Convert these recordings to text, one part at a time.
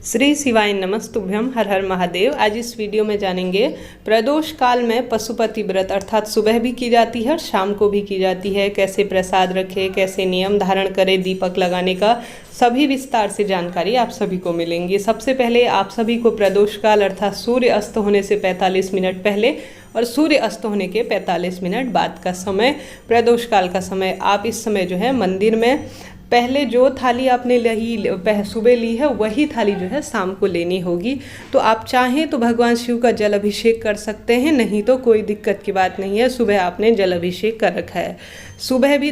श्री शिवाय नमस्तुभ्यम। हर हर महादेव। आज इस वीडियो में जानेंगे प्रदोष काल में पशुपति व्रत अर्थात सुबह भी की जाती है और शाम को भी की जाती है। कैसे प्रसाद रखे, कैसे नियम धारण करें दीपक लगाने का, सभी विस्तार से जानकारी आप सभी को मिलेंगी। सबसे पहले आप सभी को प्रदोष काल अर्थात सूर्य अस्त होने से 45 मिनट पहले और सूर्य अस्त होने के 45 मिनट बाद का समय प्रदोष काल का समय। आप इस समय जो है मंदिर में पहले जो थाली आपने सुबह ली है वही थाली जो है शाम को लेनी होगी। तो आप चाहें तो भगवान शिव का जल अभिषेक कर सकते हैं, नहीं तो कोई दिक्कत की बात नहीं है। सुबह आपने जल अभिषेक कर रखा है, सुबह भी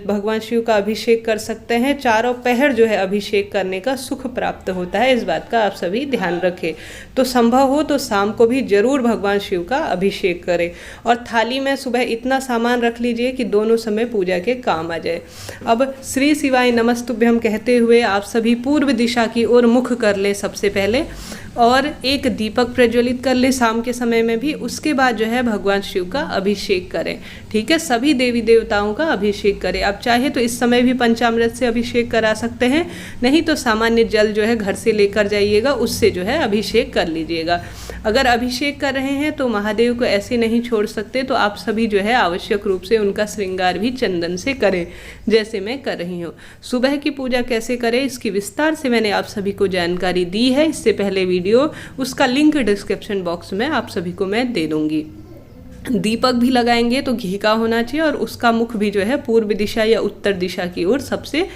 भगवान शिव का अभिषेक कर सकते हैं। चारों पहर जो है अभिषेक करने का सुख प्राप्त होता है, इस बात का आप सभी ध्यान रखें। तो संभव हो तो शाम को भी जरूर भगवान शिव का अभिषेक करें और थाली में सुबह इतना सामान रख लीजिए कि दोनों समय पूजा के काम आ जाए। अब श्री शिवाय नमस्तुभ्यम कहते हुए आप सभी पूर्व दिशा की ओर मुख कर ले सबसे पहले, और एक दीपक प्रज्वलित कर ले शाम के समय में भी। उसके बाद जो है भगवान शिव का अभिषेक करें, ठीक है। सभी देवी देवताओं का अभिषेक करें। आप चाहे तो इस समय भी पंचामृत से अभिषेक करा सकते हैं, नहीं तो सामान्य जल जो है घर से लेकर जाइएगा, उससे जो है अभिषेक कर लीजिएगा। अगर अभिषेक कर रहे हैं तो महादेव को ऐसे नहीं छोड़ सकते, तो आप सभी जो है आवश्यक रूप से उनका श्रृंगार भी चंदन से करें, जैसे मैं कर रही हूँ। सुबह की पूजा कैसे करें इसकी विस्तार से मैंने आप सभी को जानकारी दी है इससे पहले वीडियो, उसका लिंक डिस्क्रिप्शन बॉक्स में आप सभी को मैं दे दूंगी। दीपक भी लगाएंगे तो घी का होना चाहिए और उसका मुख भी जो है पूर्व दिशा या उत्तर दिशा की ओर सबसे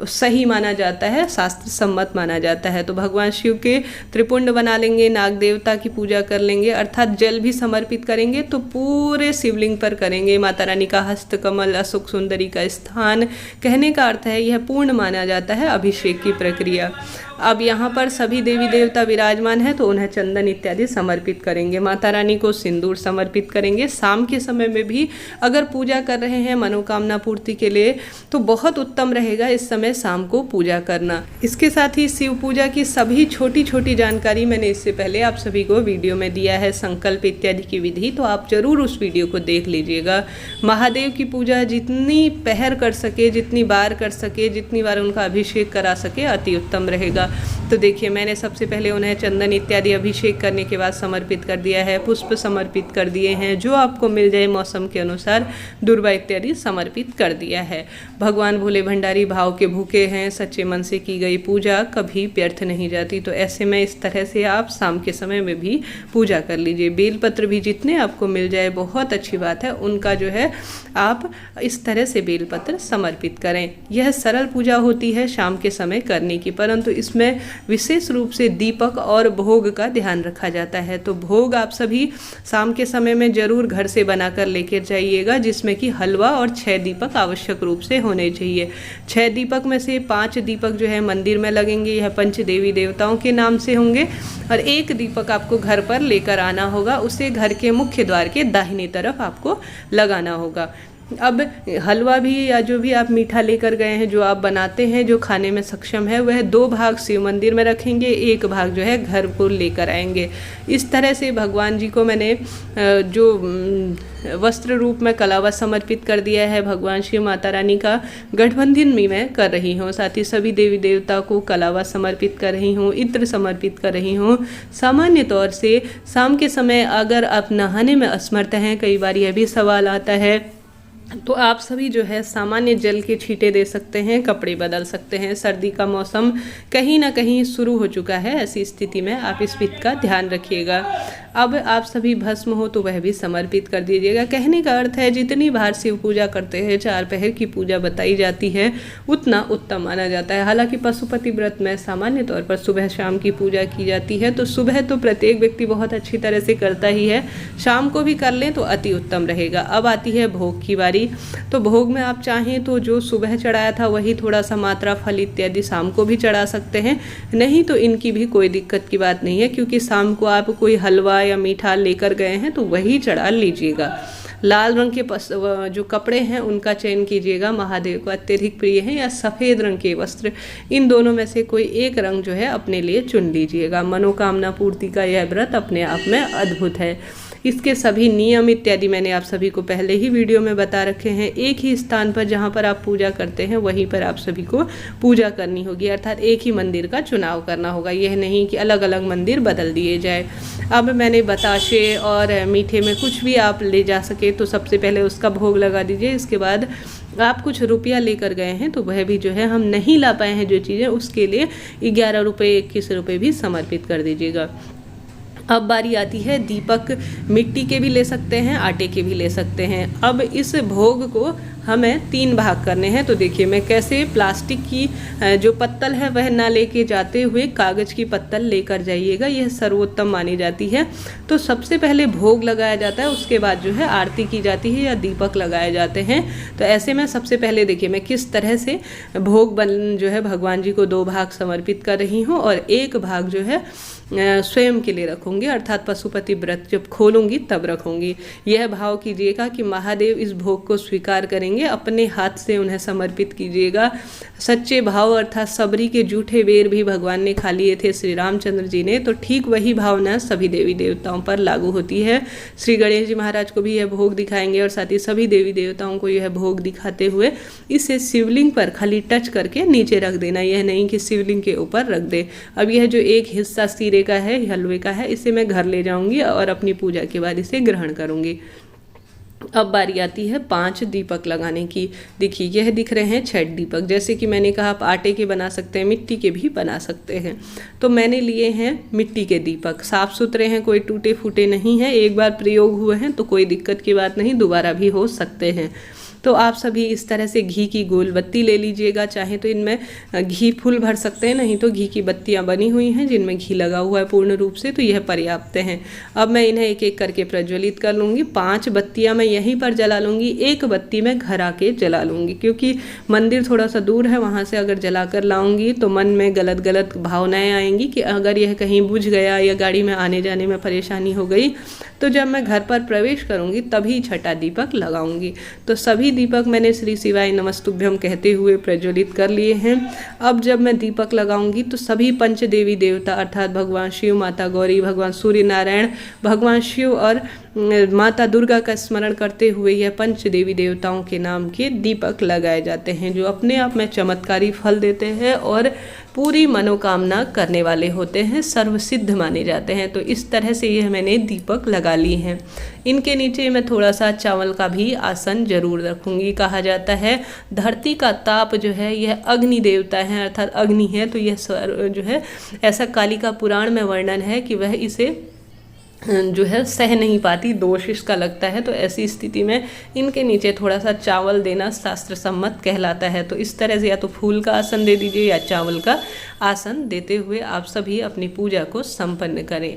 सही माना जाता है, शास्त्र सम्मत माना जाता है। तो भगवान शिव के त्रिपुंड बना लेंगे, नाग देवता की पूजा कर लेंगे, अर्थात जल भी समर्पित करेंगे तो पूरे शिवलिंग पर करेंगे। माता रानी का हस्त कमल, अशोक सुंदरी का स्थान, कहने का अर्थ है यह पूर्ण माना जाता है अभिषेक की प्रक्रिया। अब यहाँ पर सभी देवी देवता विराजमान हैं तो उन्हें चंदन इत्यादि समर्पित करेंगे। माता रानी को सिंदूर समर्पित करेंगे। शाम के समय में भी अगर पूजा कर रहे हैं मनोकामना पूर्ति के लिए तो बहुत उत्तम रहेगा इस समय शाम को पूजा करना। इसके साथ ही शिव पूजा की सभी छोटी छोटी जानकारी मैंने इससे पहले आप सभी को वीडियो में दिया है, संकल्प इत्यादि की विधि, तो आप जरूर उस वीडियो को देख लीजिएगा। महादेव की पूजा जितनी पहर कर सके, जितनी बार कर सके, जितनी बार उनका अभिषेक करा सके अति उत्तम रहेगा। तो देखिए मैंने सबसे पहले उन्हें चंदन इत्यादि अभिषेक करने के बाद समर्पित कर दिया है, पुष्प समर्पित कर दिए हैं, जो आपको मिल जाए मौसम के अनुसार दुर्वा इत्यादि समर्पित कर दिया है। भगवान भोले भंडारी भाव के भूखे हैं, सच्चे मन से की गई पूजा कभी व्यर्थ नहीं जाती। तो ऐसे में इस तरह से आप शाम के समय में भी पूजा कर लीजिए। बेलपत्र भी जितने आपको मिल जाए बहुत अच्छी बात है, उनका जो है आप इस तरह से बेलपत्र समर्पित करें। यह सरल पूजा होती है शाम के समय करने की, परंतु इसमें विशेष रूप से दीपक और भोग का ध्यान रखा जाता है। तो भोग आप सभी शाम के समय में जरूर घर से बनाकर लेकर जाइएगा, जिसमें कि हलवा और 6 दीपक आवश्यक रूप से होने चाहिए। 6 दीपक में से 5 दीपक जो है मंदिर में लगेंगे, यह पंच देवी देवताओं के नाम से होंगे, और 1 दीपक आपको घर पर लेकर आना होगा, उसे घर के मुख्य द्वार के दाहिनी तरफ आपको लगाना होगा। अब हलवा भी या जो भी आप मीठा लेकर गए हैं, जो आप बनाते हैं, जो खाने में सक्षम है, वह 2 भाग शिव मंदिर में रखेंगे, 1 भाग जो है घर को लेकर आएंगे। इस तरह से भगवान जी को मैंने जो वस्त्र रूप में कलावा समर्पित कर दिया है। भगवान शिव माता रानी का गठबंधन भी मैं कर रही हूँ, साथ ही सभी देवी देवता को कलावा समर्पित कर रही हूँ, इत्र समर्पित कर रही हूँ। सामान्य तौर से शाम के समय अगर आप नहाने में असमर्थ हैं, कई बार यह भी सवाल आता है, तो आप सभी जो है सामान्य जल के छींटे दे सकते हैं, कपड़े बदल सकते हैं। सर्दी का मौसम कहीं ना कहीं शुरू हो चुका है, ऐसी स्थिति में आप इस बात का ध्यान रखिएगा। अब आप सभी भस्म हो तो वह भी समर्पित कर दीजिएगा। कहने का अर्थ है जितनी बार शिव पूजा करते हैं, 4 पहर की पूजा बताई जाती है, उतना उत्तम माना जाता है। हालांकि पशुपति व्रत में सामान्य तौर पर सुबह शाम की पूजा की जाती है, तो सुबह तो प्रत्येक व्यक्ति बहुत अच्छी तरह से करता ही है, शाम को भी कर लें तो अति उत्तम रहेगा। अब आती है भोग की बारी। तो भोग में आप चाहें तो जो सुबह चढ़ाया था वही थोड़ा सा मात्रा फल इत्यादि शाम को भी चढ़ा सकते हैं, नहीं तो इनकी भी कोई दिक्कत की बात नहीं है, क्योंकि शाम को आप कोई हलवा या मीठा लेकर गए हैं तो वही चढ़ा लीजिएगा। लाल रंग के जो कपड़े हैं उनका चयन कीजिएगा, महादेव को अत्यधिक प्रिय हैं, या सफ़ेद रंग के वस्त्र, इन दोनों में से कोई एक रंग जो है अपने लिए चुन लीजिएगा। मनोकामना पूर्ति का यह व्रत अपने आप में अद्भुत है। इसके सभी नियम इत्यादि मैंने आप सभी को पहले ही वीडियो में बता रखे हैं। एक ही स्थान पर जहाँ पर आप पूजा करते हैं वहीं पर आप सभी को पूजा करनी होगी, अर्थात एक ही मंदिर का चुनाव करना होगा, यह नहीं कि अलग अलग मंदिर बदल दिए जाए। अब मैंने बताशे और मीठे में कुछ भी आप ले जा सके तो सबसे पहले उसका भोग लगा दीजिए। इसके बाद आप कुछ रुपया लेकर गए हैं तो वह भी जो है हम नहीं ला पाए हैं जो चीज़ें, उसके लिए 11 रुपये 21 रुपये भी समर्पित कर दीजिएगा। अब बारी आती है दीपक, मिट्टी के भी ले सकते हैं, आटे के भी ले सकते हैं। अब इस भोग को हमें 3 भाग करने हैं। तो देखिए मैं कैसे, प्लास्टिक की जो पत्तल है वह ना लेके जाते हुए कागज़ की पत्तल लेकर जाइएगा, यह सर्वोत्तम मानी जाती है। तो सबसे पहले भोग लगाया जाता है, उसके बाद जो है आरती की जाती है या दीपक लगाए जाते हैं। तो ऐसे में सबसे पहले देखिए मैं किस तरह से भोग जो है भगवान जी को 2 भाग समर्पित कर रही हूँ और 1 भाग जो है स्वयं के लिए रखूँगी, अर्थात पशुपति व्रत जब खोलूँगी तब रखूँगी। यह भाव कीजिएगा कि महादेव इस भोग को स्वीकार करेंगे, अपने हाथ से उन्हें समर्पित कीजिएगा। सच्चे भाव अर्थात सबरी के जूठे बेर भी भगवान ने खा लिए थे श्री रामचंद्र जी ने, तो ठीक वही भावना सभी देवी देवताओं पर लागू होती है। श्री गणेश जी महाराज को भी यह भोग दिखाएंगे और साथ ही सभी देवी देवताओं को यह भोग दिखाते हुए इसे शिवलिंग पर खाली टच करके नीचे रख देना, यह नहीं कि शिवलिंग के ऊपर रख दे। अब यह जो एक हिस्सा सीरे का है, हलवे का है, इसे मैं घर ले जाऊंगी और अपनी पूजा के बाद इसे ग्रहण करूंगी। अब बारी आती है 5 दीपक लगाने की। देखिए यह दिख रहे हैं 6 दीपक, जैसे कि मैंने कहा आप आटे के बना सकते हैं, मिट्टी के भी बना सकते हैं। तो मैंने लिए हैं मिट्टी के दीपक, साफ सुथरे हैं, कोई टूटे फूटे नहीं हैं, एक बार प्रयोग हुए हैं तो कोई दिक्कत की बात नहीं, दोबारा भी हो सकते हैं। तो आप सभी इस तरह से घी की गोल बत्ती ले लीजिएगा, चाहे तो इनमें घी फुल भर सकते हैं, नहीं तो घी की बत्तियां बनी हुई हैं जिनमें घी लगा हुआ है पूर्ण रूप से, तो यह पर्याप्त हैं। अब मैं इन्हें एक एक करके प्रज्वलित कर लूँगी। 5 बत्तियां मैं यहीं पर जला लूँगी, 1 बत्ती मैं घर आके जला लूँगी, क्योंकि मंदिर थोड़ा सा दूर है, वहाँ से अगर जला कर लाऊँगी तो मन में गलत गलत भावनाएँ आएंगी कि अगर यह कहीं बुझ गया या गाड़ी में आने जाने में परेशानी हो गई तो जब मैं घर पर प्रवेश करूँगी तभी 6ठा दीपक लगाऊँगी। तो सभी दीपक मैंने श्री शिवाय नमस्तुभ्यम कहते हुए प्रज्वलित कर लिए हैं। अब जब मैं दीपक लगाऊंगी तो सभी पंच देवी देवता अर्थात भगवान शिव, माता गौरी, भगवान सूर्य नारायण, भगवान शिव और माता दुर्गा का स्मरण करते हुए यह पंच देवी देवताओं के नाम के दीपक लगाए जाते हैं, जो अपने आप में चमत्कारी फल देते हैं और पूरी मनोकामना करने वाले होते हैं, सर्वसिद्ध माने जाते हैं। तो इस तरह से यह मैंने दीपक लगा ली हैं। इनके नीचे मैं थोड़ा सा चावल का भी आसन जरूर रखूंगी। कहा जाता है धरती का ताप जो है यह अग्नि देवता है, अर्थात अग्नि है, तो यह जो है ऐसा कालिका पुराण में वर्णन है कि वह इसे जो है सह नहीं पाती, दोष इसका लगता है। तो ऐसी स्थिति में इनके नीचे थोड़ा सा चावल देना शास्त्र सम्मत कहलाता है। तो इस तरह से या तो फूल का आसन दे दीजिए या चावल का आसन देते हुए आप सभी अपनी पूजा को संपन्न करें।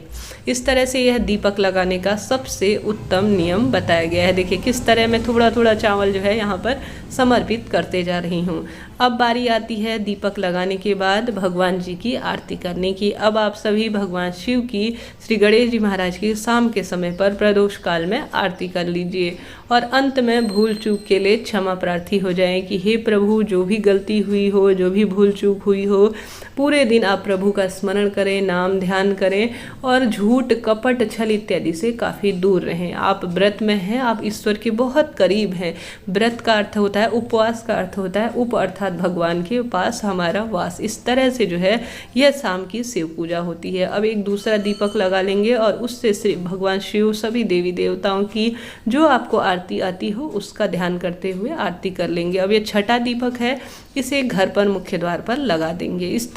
इस तरह से यह दीपक लगाने का सबसे उत्तम नियम बताया गया है। देखिए किस तरह मैं थोड़ा थोड़ा चावल जो है यहाँ पर समर्पित करते जा रही हूँ। अब बारी आती है दीपक लगाने के बाद भगवान जी की आरती करने की। अब आप सभी भगवान शिव की, श्री गणेश जी महाराज की शाम के समय पर प्रदोष काल में आरती कर लीजिए और अंत में भूल चूक के लिए क्षमा प्रार्थी हो जाएं कि हे प्रभु, जो भी गलती हुई हो, जो भी भूल चूक हुई हो, पूरे दिन आप प्रभु का स्मरण करें, नाम ध्यान करें और झूठ, कपट, छल इत्यादि से काफ़ी दूर रहें। आप व्रत में हैं, आप ईश्वर के बहुत करीब हैं। व्रत का अर्थ होता है, उपवास का अर्थ होता है उप अर्थात भगवान के पास हमारा वास। इस तरह से जो है यह शाम की शिव पूजा होती है। अब एक दूसरा दीपक लगा लेंगे और उससे श्री भगवान शिव, सभी देवी देवताओं की जो आपको आरती आती हो उसका ध्यान करते हुए आरती कर लेंगे। अब यह 6ठा दीपक है, इसे घर पर मुख्य द्वार पर लगा देंगे। इस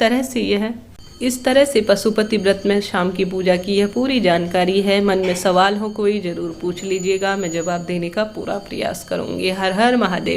तरह से पशुपति व्रत में शाम की पूजा की यह पूरी जानकारी है। मन में सवाल हो कोई ज़रूर पूछ लीजिएगा, मैं जवाब देने का पूरा प्रयास करूँगी। हर हर महादेव।